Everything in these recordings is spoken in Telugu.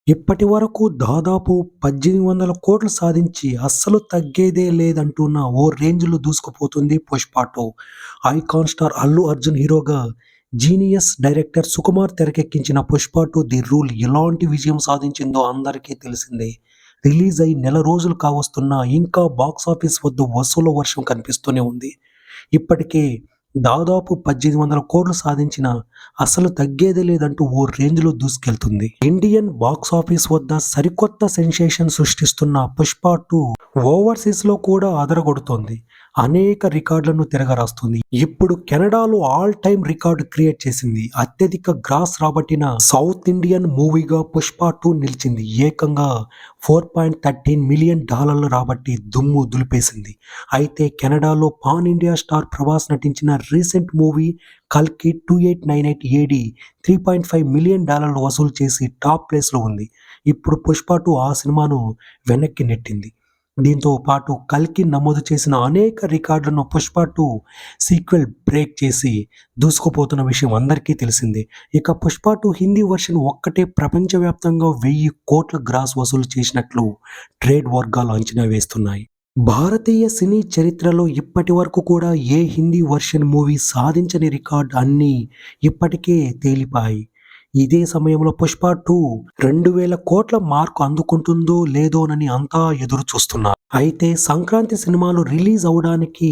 ఇప్పటి వరకు దాదాపు 1800 కోట్లు సాధించి అస్సలు తగ్గేదే లేదంటున్న ఓ రేంజ్‌లో దూసుకుపోతుంది 'పుష్ప 2'. ఐకాన్ స్టార్ అల్లు అర్జున్ హీరోగా, జీనియస్ డైరెక్టర్ సుకుమార్ తెరకెక్కించిన 'పుష్ప 2 ది రూల్' ఎలాంటి విజయం సాధించిందో అందరికీ తెలిసిందే. రిలీజ్ అయి నెల రోజులు కావస్తున్నా ఇంకా బాక్సాఫీస్ వద్ద వసూళ్ల వర్షం కనిపిస్తూనే ఉంది. ఇప్పటికే దాదాపు 1800 కోట్లు సాధించినా అసలు తగ్గేదే లేదంటూ ఓ రేంజ్‌లో దూసుకెళ్తుంది. ఇండియన్ బాక్సాఫీస్ వద్ద సరికొత్త సెన్సేషన్ సృష్టిస్తున్న 'పుష్ప 2' ఓవర్సీస్‌లో కూడా అదరగొడుతోంది. అనేక రికార్డులను తిరగరాస్తుంది. ఇప్పుడు కెనడాలో ఆల్ టైమ్ రికార్డు క్రియేట్ చేసింది. అత్యధిక గ్రాస్ రాబట్టిన సౌత్ ఇండియన్ మూవీగా 'పుష్ప 2' నిలిచింది. ఏకంగా $4.13 మిలియన్ రాబట్టి దుమ్ము దులిపేసింది. అయితే కెనడాలో పాన్ ఇండియా స్టార్ ప్రభాస్ నటించిన రీసెంట్ మూవీ 'కల్కి 2898 ఏడీ' $3.5 మిలియన్ వసూలు చేసి టాప్ ప్లేస్‌లో ఉంది. ఇప్పుడు 'పుష్ప 2' ఆ సినిమాను వెనక్కి నెట్టింది. దీంతో పాటు 'కల్కి' నమోదు చేసిన అనేక రికార్డులను 'పుష్ప 2' సీక్వెల్ బ్రేక్ చేసి దూసుకుపోతున్న విషయం అందరికీ తెలిసిందే. ఇక 'పుష్ప 2' హిందీ వర్షన్ ఒక్కటే ప్రపంచవ్యాప్తంగా 1000 కోట్ల గ్రాస్ వసూలు చేసినట్లు ట్రేడ్ వర్గాలు అంచనా వేస్తున్నాయి. భారతీయ సినీ చరిత్రలో ఇప్పటి వరకు కూడా ఏ హిందీ వర్షన్ మూవీ సాధించని రికార్డ్ అన్నీ ఇప్పటికే తేలిపాయి. ఇదే సమయంలో 'పుష్ప 2' 2000 కోట్ల మార్కు అందుకుంటుందో లేదోనని అంతా ఎదురు చూస్తున్నారు. అయితే సంక్రాంతి సినిమాలు రిలీజ్ అవ్వడానికి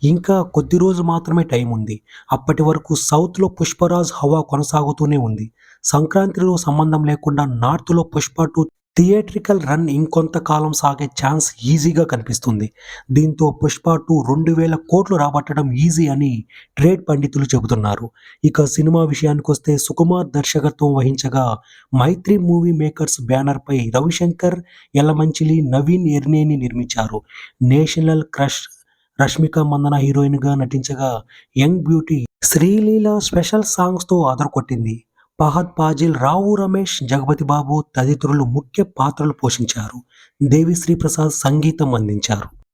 ఇంకా కొద్ది రోజులు మాత్రమే టైం ఉంది. అప్పటి వరకు సౌత్‌లో 'పుష్పరాజ్' హవా కొనసాగుతూనే ఉంది. సంక్రాంతిలో సంబంధం లేకుండా నార్త్‌లో 'పుష్ప 2' థియేట్రికల్ రన్ ఇంకొంతకాలం సాగే ఛాన్స్ ఈజీగా కనిపిస్తుంది. దీంతో 'పుష్ప 2' 2000 కోట్లు రాబట్టడం ఈజీ అని ట్రేడ్ పండితులు చెబుతున్నారు. ఇక సినిమా విషయానికొస్తే సుకుమార్ దర్శకత్వం వహించగా, మైత్రి మూవీ మేకర్స్ బ్యానర్‌పై రవిశంకర్, యలమంచిలి, నవీన్ ఎర్నేని నిర్మించారు. నేషనల్ క్రష్ రష్మిక మందన హీరోయిన్‌గా నటించగా, యంగ్ బ్యూటీ శ్రీలీల స్పెషల్ సాంగ్స్‌తో అదరగొట్టింది. ఫహద్ ఫాజిల్, రావు రమేష్, జగపతి బాబు తదితరులు ముఖ్య పాత్రలు పోషించారు. దేవిశ్రీ ప్రసాద్ సంగీతం అందించారు.